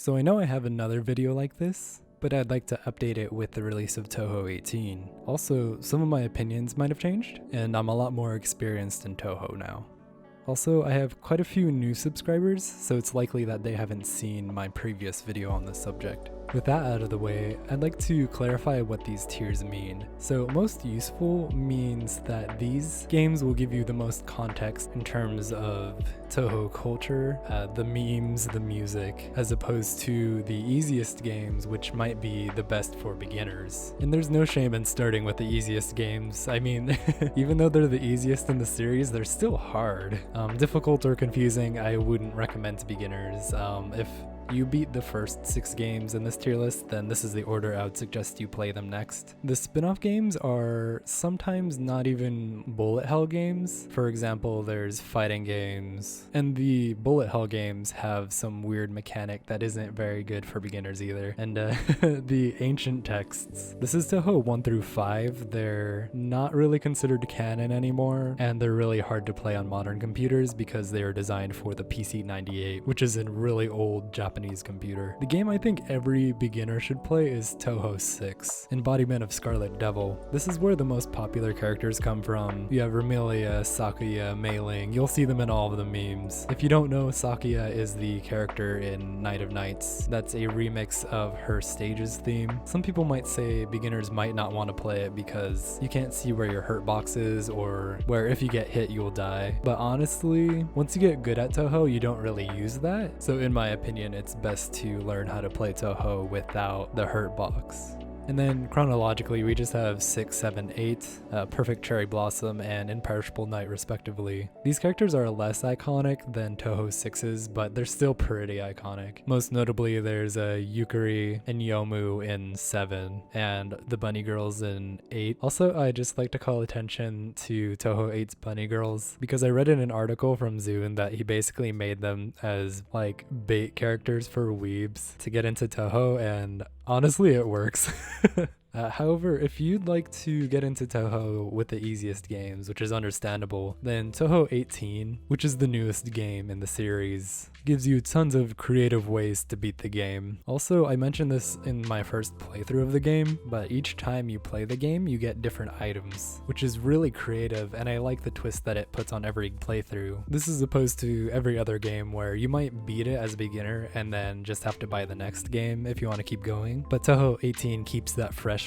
So I know I have another video like this, but I'd like to update it with the release of Touhou 18. Also, some of my opinions might have changed, and I'm a lot more experienced in Touhou now. Also, I have quite a few new subscribers, so it's likely that they haven't seen my previous video on this subject. With that out of the way, I'd like to clarify what these tiers mean. So most useful means that these games will give you the most context in terms of Touhou culture, the memes, the music, as opposed to the easiest games, which might be the best for beginners. And there's no shame in starting with the easiest games. I mean, even though they're the easiest in the series, they're still hard. Difficult or confusing, I wouldn't recommend to beginners. If you beat the first 6 games in this tier list, then this is the order I would suggest you play them next. The spin-off games are sometimes not even bullet hell games. For example, there's fighting games, and the bullet hell games have some weird mechanic that isn't very good for beginners either. And the ancient texts. This is Touhou 1 through 5. They're not really considered canon anymore, and they're really hard to play on modern computers because they are designed for the PC-98, which is a really old Japanese computer. The game I think every beginner should play is Touhou 6, Embodiment of Scarlet Devil. This is where the most popular characters come from. You have Remilia, Sakuya, Mei Ling. You'll see them in all of the memes. If you don't know, Sakuya is the character in Night of Nights. That's a remix of her stages theme. Some people might say beginners might not want to play it because you can't see where your hurt box is, or where if you get hit you'll die. But honestly, once you get good at Touhou, you don't really use that. So in my opinion, it's best to learn how to play Touhou without the hurt box. And then chronologically, we just have 6, 7, 8, Perfect Cherry Blossom, and Imperishable Night respectively. These characters are less iconic than Touhou 6's, but they're still pretty iconic. Most notably, there's Yukari and Yomu in 7, and the Bunny Girls in 8. Also, I just like to call attention to Touhou 8's Bunny Girls, because I read in an article from Zune that he basically made them as like bait characters for weebs to get into Touhou, and honestly, it works. However, if you'd like to get into Touhou with the easiest games, which is understandable, then Touhou 18, which is the newest game in the series, gives you tons of creative ways to beat the game. Also, I mentioned this in my first playthrough of the game, but each time you play the game, you get different items, which is really creative, and I like the twist that it puts on every playthrough. This is opposed to every other game where you might beat it as a beginner and then just have to buy the next game if you want to keep going. But Touhou 18 keeps that fresh,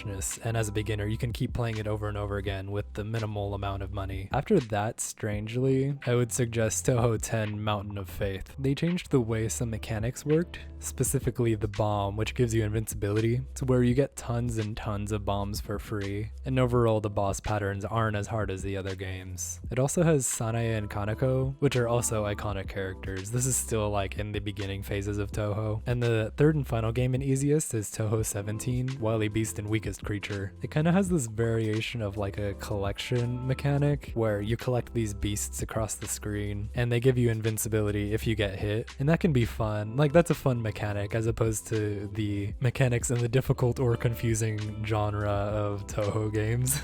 and as a beginner you can keep playing it over and over again with the minimal amount of money. After that, strangely, I would suggest Touhou 10 Mountain of Faith. They changed the way some mechanics worked, specifically the bomb, which gives you invincibility, to where you get tons and tons of bombs for free, and overall the boss patterns aren't as hard as the other games. It also has Sanae and Kaneko, which are also iconic characters. This is still like in the beginning phases of Touhou. And the third and final game and easiest is Touhou 17, Wily Beast and Weakest Creature. It kind of has this variation of like a collection mechanic where you collect these beasts across the screen and they give you invincibility if you get hit, and that can be fun. Like, that's a fun mechanic as opposed to the mechanics in the difficult or confusing genre of Touhou games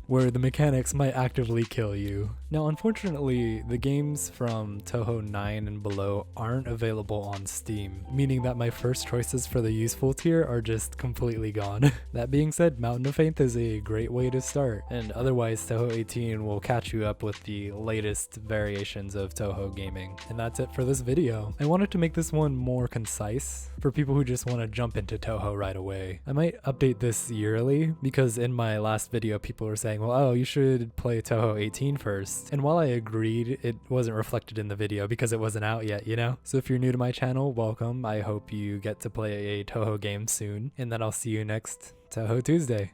where the mechanics might actively kill you. Now, unfortunately, the games from Touhou 9 and below aren't available on Steam, meaning that my first choices for the useful tier are just completely gone. That being said, Mountain of Faith is a great way to start, and otherwise Touhou 18 will catch you up with the latest variations of Touhou gaming. And that's it for this video. I wanted to make this one more concise for people who just want to jump into Touhou right away. I might update this yearly because in my last video people were saying, well, oh, you should play Touhou 18 first. And while I agreed, it wasn't reflected in the video because it wasn't out yet, you know? So if you're new to my channel, welcome. I hope you get to play a Touhou game soon, and then I'll see you next Touhou Tuesday.